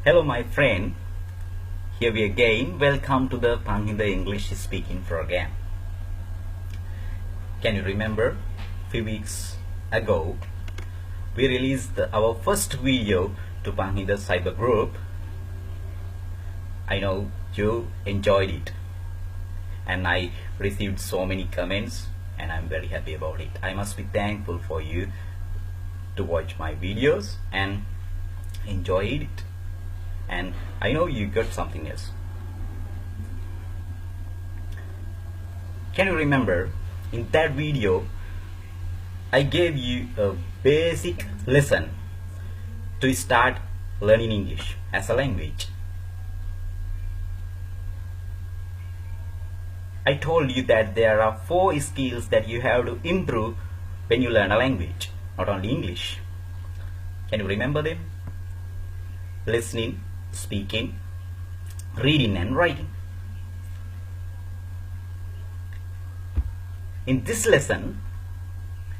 Hello my friend, here we again. Welcome to the Panghinda English speaking program. Can you remember few weeks ago we released our first video to Panghinda cyber group. I know you enjoyed it and I received so many comments and I'm very happy about it. I must be thankful for you to watch my videos and enjoy it, and I know you got something else. Can you remember in that video I gave you a basic lesson to start learning English as a language. I told you that there are 4 skills that you have to improve when you learn a language, not only English. Can you remember them? Listening, speaking, reading and writing. In this lesson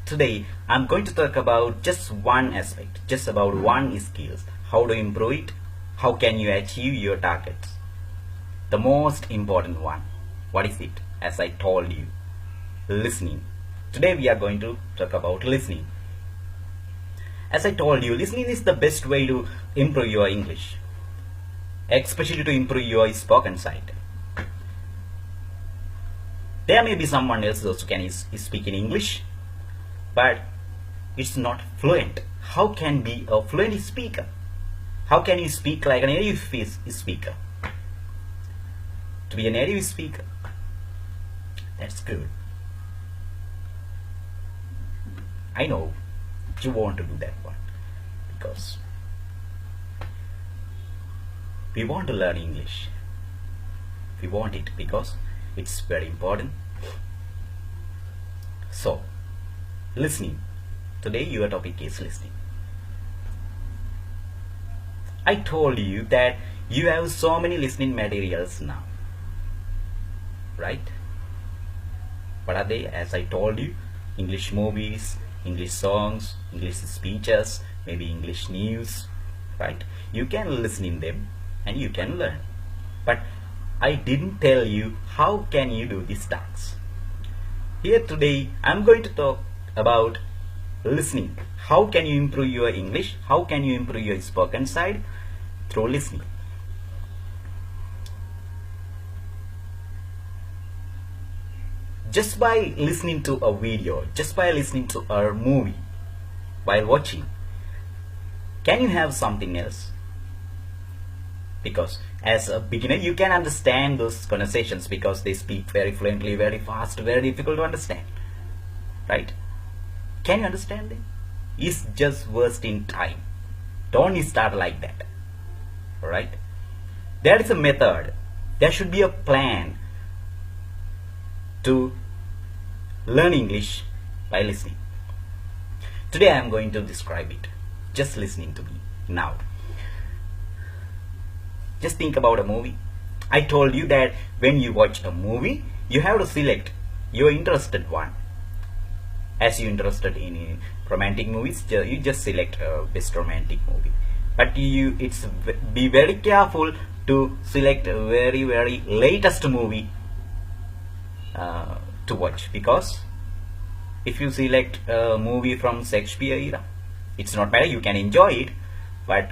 today I'm going to talk about just one aspect, just about one skill, how to improve it, how can you achieve your targets. The most important one, what is it? As I told you, listening. Today we are going to talk about listening. As I told you, listening is the best way to improve your English, especially to improve your spoken side. There may be someone else who can speak in English, but it's not fluent. How can be a fluent speaker? How can you speak like a native speaker? To be a native speaker, that's good. I know you want to do that one because we want to learn English. We want it because it's very important. So, listening. Today your topic is listening. I told you that you have so many listening materials now, right? What are they? As I told you, English movies, English songs, English speeches, maybe English news, right? You can listen in them and you can learn. But I didn't tell you how can you do these tasks. Here today I'm going to talk about listening. How can you improve your English? How can you improve your spoken side? Through listening. Just by listening to a video, just by listening to a movie while watching, can you have something else? Because as a beginner you can understand those conversations because they speak very fluently, very fast, very difficult to understand, right? Can you understand them? It's just wasting time. Don't start like that. Alright? There is a method. There should be a plan to learn English by listening. Today I am going to describe it. Just listening to me now. Just think about a movie. I told you that when you watch a movie, you have to select your interested one. As you're interested in romantic movies, you just select a best romantic movie. But be very careful to select a very latest movie to watch, because if you select a movie from Shakespeare era, it's not matter, you can enjoy it, but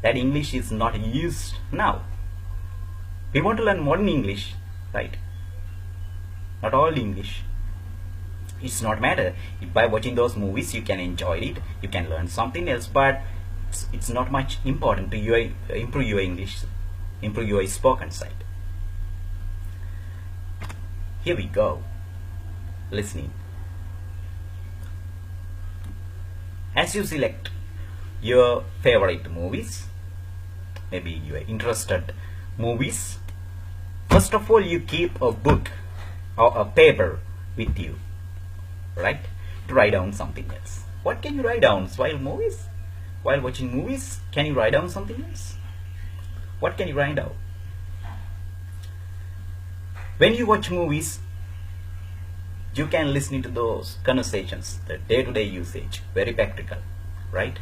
that English is not used now. We want to learn modern English, right? Not all English. It's not matter. By watching those movies you can enjoy it, you can learn something else, but it's not much important to improve your English, improve your spoken side. Here we go. Listening. As you select your favorite movies, maybe you are interested movies, first of all you keep a book or a paper with you, right? To write down something else. What can you write down while watching movies? Can you write down something else? What can you write down? When you watch movies, you can listen to those conversations, the day-to-day usage, very practical, right?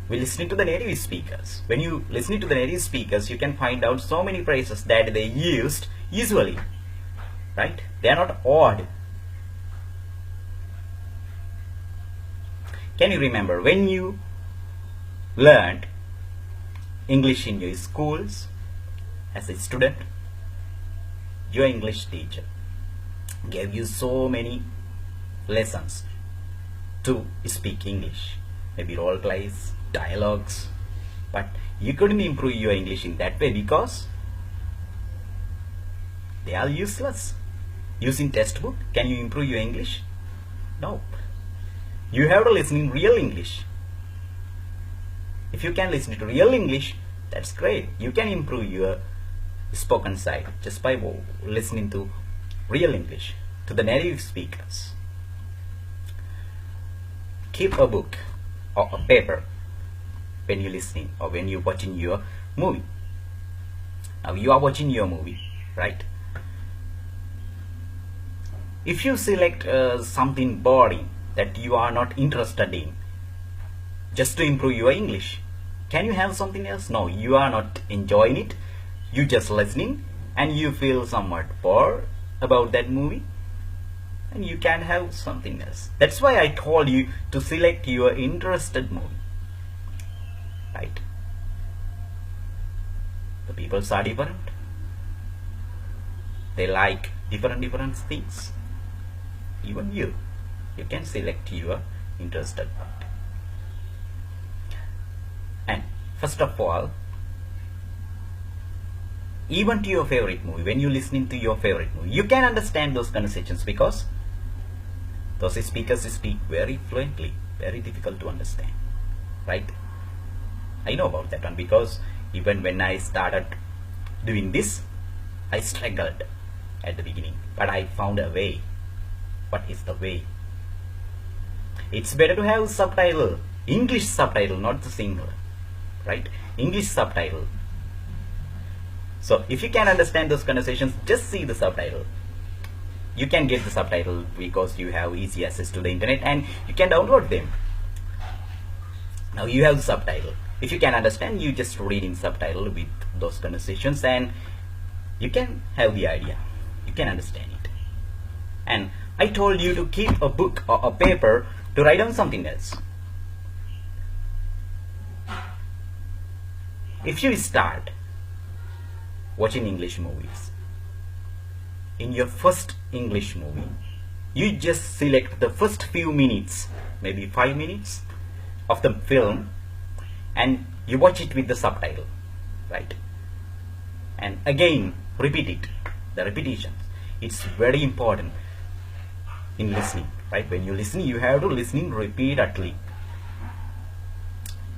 we listen to the native speakers. When you listen to the native speakers, you can find out so many phrases that they used usually, right? They are not odd. Can you remember when you learned English in your schools as a student? Your English teacher gave you so many lessons to speak English, maybe role plays, dialogues, but you couldn't improve your English in that way because they are useless. Using textbook, can you improve your English? No. You have to listen in real English. If you can listen to real English, that's great. You can improve your spoken side just by listening to real English, to the native speakers. Keep a book or a paper when you're listening or when you're watching your movie. Now you are watching your movie, right? If you select something boring that you are not interested in just to improve your English, can you have something else? No, you are not enjoying it. You just listening and you feel somewhat bored about that movie, and you can have something else. That's why I told you to select your interested movie, right? The people are different. They like different things. Even you can select your interested part. And first of all, even to your favorite movie, when you're listening to your favorite movie, you can understand those conversations because those speakers speak very fluently, very difficult to understand, right? I know about that one because even when I started doing this, I struggled at the beginning, but I found a way. What is the way? It's better to have subtitle, English subtitle, not the single, right? English subtitle. So if you can understand those conversations, just see the subtitle. You can get the subtitle because you have easy access to the internet and you can download them. Now you have the subtitle. If you can understand, you just read in subtitle with those conversations and you can have the idea. You can understand it. And I told you to keep a book or a paper to write down something else. If you start watching English movies, in your first English movie, you just select the first few minutes, maybe 5 minutes of the film, and you watch it with the subtitle, right? And again, repeat it, the repetitions. It's very important in listening, right? When you listen, you have to listen repeatedly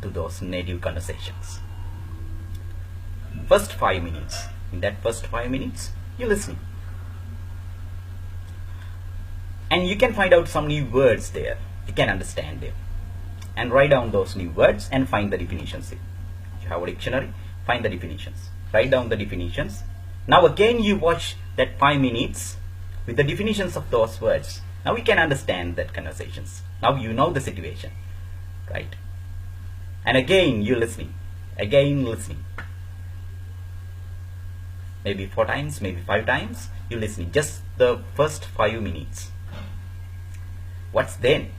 to those native conversations. First 5 minutes. In that first 5 minutes, you listen. And you can find out some new words there. You can understand them. And write down those new words and find the definitions. If you have a dictionary, find the definitions. Write down the definitions. Now again you watch that 5 minutes with the definitions of those words. Now we can understand that conversations. Now you know the situation, right? And again you listening. Again listening. Maybe 4 times, maybe 5 times you listening. Just the first 5 minutes. What's then?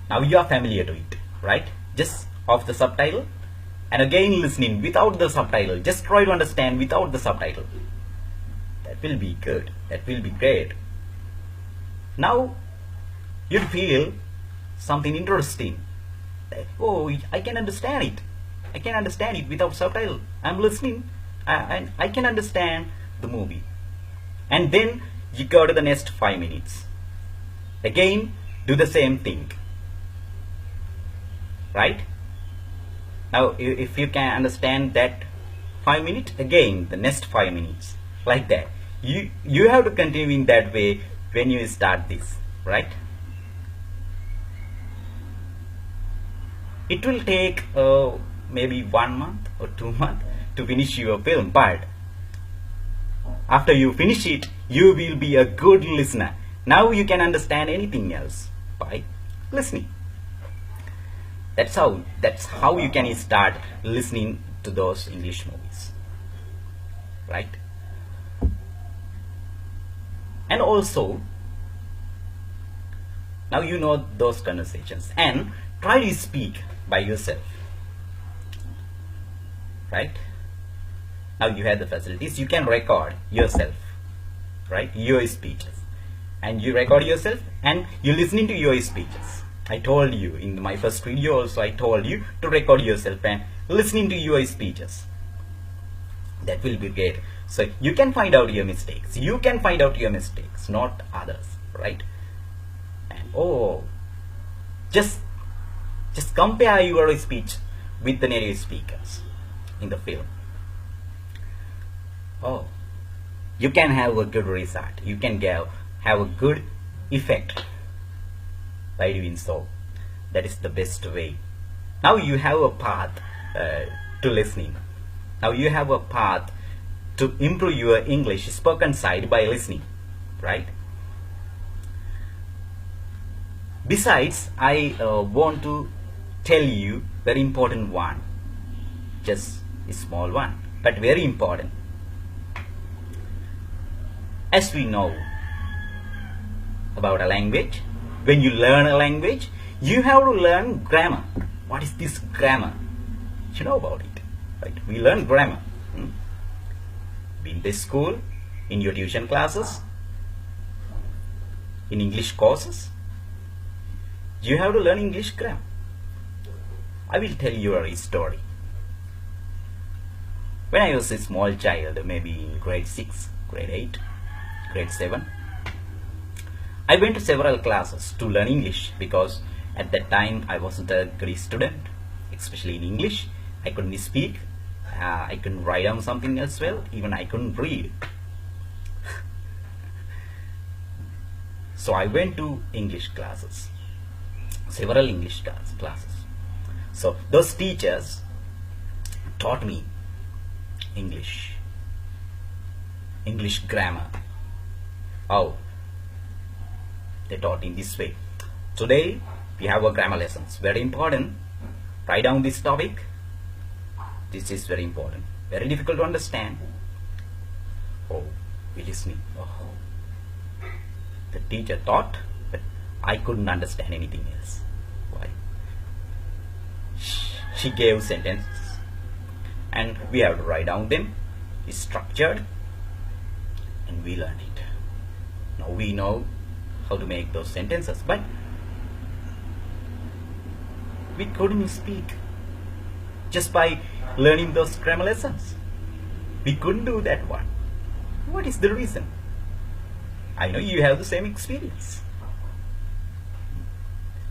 Now you are familiar to it, right? Just off the subtitle and again listening without the subtitle. Just try to understand without the subtitle. That will be good. That will be great. Now you'd feel something interesting. Oh, I can understand it. I can understand it without subtitle. I'm listening and I can understand the movie. And then you go to the next 5 minutes. Again, do the same thing. Right? Now, if you can understand that 5 minutes, again, the next 5 minutes. Like that. You have to continue in that way when you start this. Right? It will take maybe 1 month or 2 months to finish your film, but after you finish it, you will be a good listener. Now you can understand anything else by listening. That's how you can start listening to those English movies, right? And also, now you know those conversations, and try to speak by yourself, right? Now you have the facilities, you can record yourself, right, your speeches, and you record yourself and you listening to your speeches. I told you in my first video also, I told you to record yourself and listening to your speeches. That will be great. So you can find out your mistakes, not others, right? And just compare your speech with the native speakers in the film. You can have a good result, you can have a good effect by doing so. That is the best way. Now you have a path to listening. Now you have a path to improve your English spoken side by listening, right? Besides, I want to tell you very important one, just a small one, but very important. As we know about a language, when you learn a language, you have to learn grammar. What is this grammar? You know about it, right? We learn grammar. In this school, in your tuition classes, in English courses, you have to learn English grammar. I will tell you a story. When I was a small child, maybe in grade 6, grade 8, grade 7, I went to several classes to learn English, because at that time I wasn't a great student, especially in English. I couldn't speak, I couldn't write down something as well, even I couldn't read. So I went to English classes, several English classes. So those teachers taught me English grammar. They taught in this way. Today we have a grammar lessons, very important. Write down this topic. This is very important, very difficult to understand. We listening. The teacher taught, but I couldn't understand anything else. Why? She gave sentences and we have to write down them. It's structured and we learn it. Now we know how to make those sentences, but we couldn't speak just by learning those grammar lessons. We couldn't do that one. What is the reason? I know you have the same experience.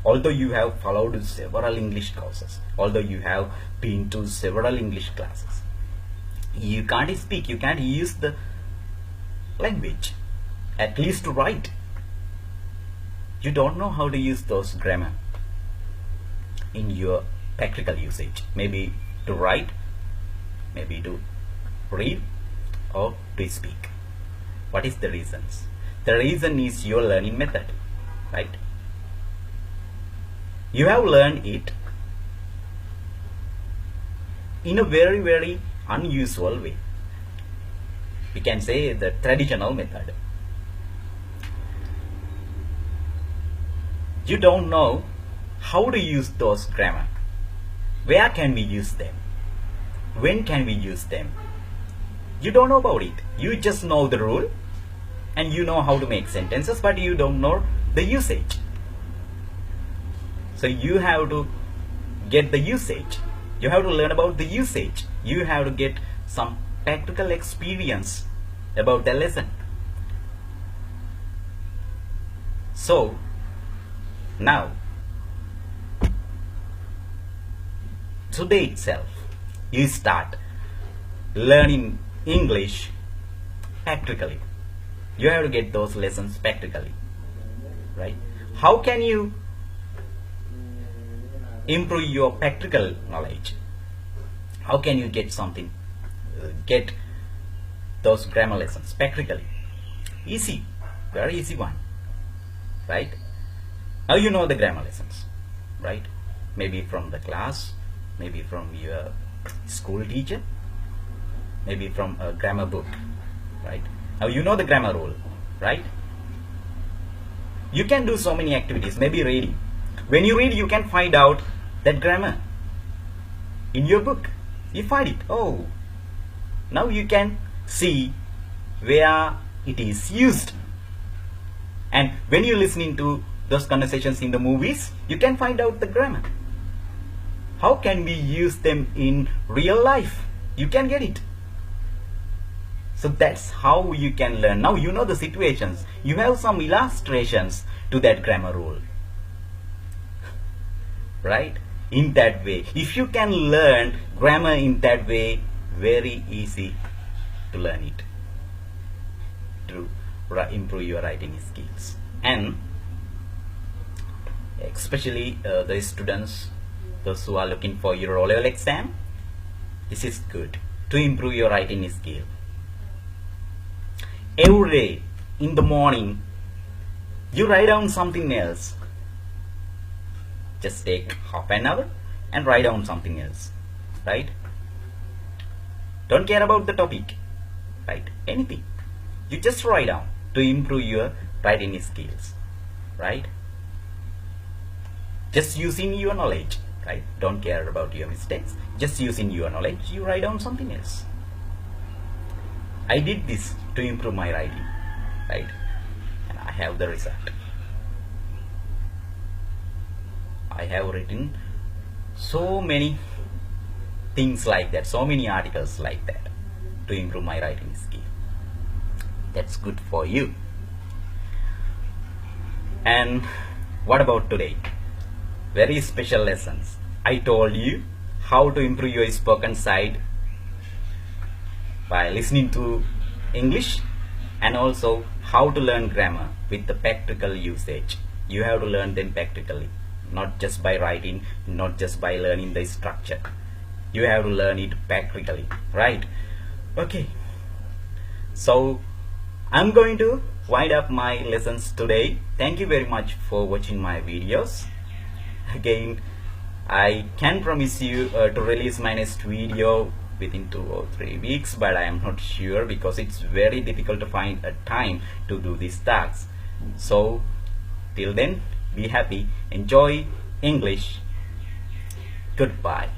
Although you have followed several English courses, although you have been to several English classes, you can't speak, you can't use the language, at least to write. You don't know how to use those grammar in your practical usage, maybe to write, maybe to read, or to speak. What is the reasons? The reason is your learning method, right? You have learned it in a very, very unusual way. We can say the traditional method. You don't know how to use those grammar. Where can we use them? When can we use them? You don't know about it. You just know the rule and you know how to make sentences, but you don't know the usage. So you have to get the usage. You have to learn about the usage. You have to get some practical experience about the lesson. So now, today itself, you start learning English practically. You have to get those lessons practically, right? How can you improve your practical knowledge? How can you get something, get those grammar lessons practically? Easy, very easy one, right? Now you know the grammar lessons, right? maybe from the class, maybe from your school teacher, maybe from a grammar book, right? Now you know the grammar rule, right? You can do so many activities, maybe reading. When you read, you can find out that grammar in your book. You find it. Oh, now you can see where it is used. And when you're listening to those conversations in the movies, you can find out the grammar. How can we use them in real life? You can get it. So that's how you can learn. Now you know the situations. You have some illustrations to that grammar rule. Right? In that way. If you can learn grammar in that way, very easy to learn it. To improve your writing skills. And especially the students, those who are looking for your O-level exam, this is good to improve your writing skill. Every day in the morning, you write down something else. Just take half an hour and write down something else, right? Don't care about the topic, right? Anything. You just write down to improve your writing skills, right? Just using your knowledge, right? Don't care about your mistakes. Just using your knowledge, you write down something else. I did this to improve my writing, right? And I have the result. I have written so many things like that, so many articles like that to improve my writing skill. That's good for you. And what about today? Very special lessons. I told you how to improve your spoken side by listening to English, and also how to learn grammar with the practical usage. You have to learn them practically, not just by writing, not just by learning the structure. You have to learn it practically, right? Okay, so I'm going to wind up my lessons today. Thank you very much for watching my videos. Again, I can promise you to release my next video within 2 or 3 weeks, but I am not sure because it's very difficult to find a time to do these tasks. So till then, be happy, enjoy English. Goodbye.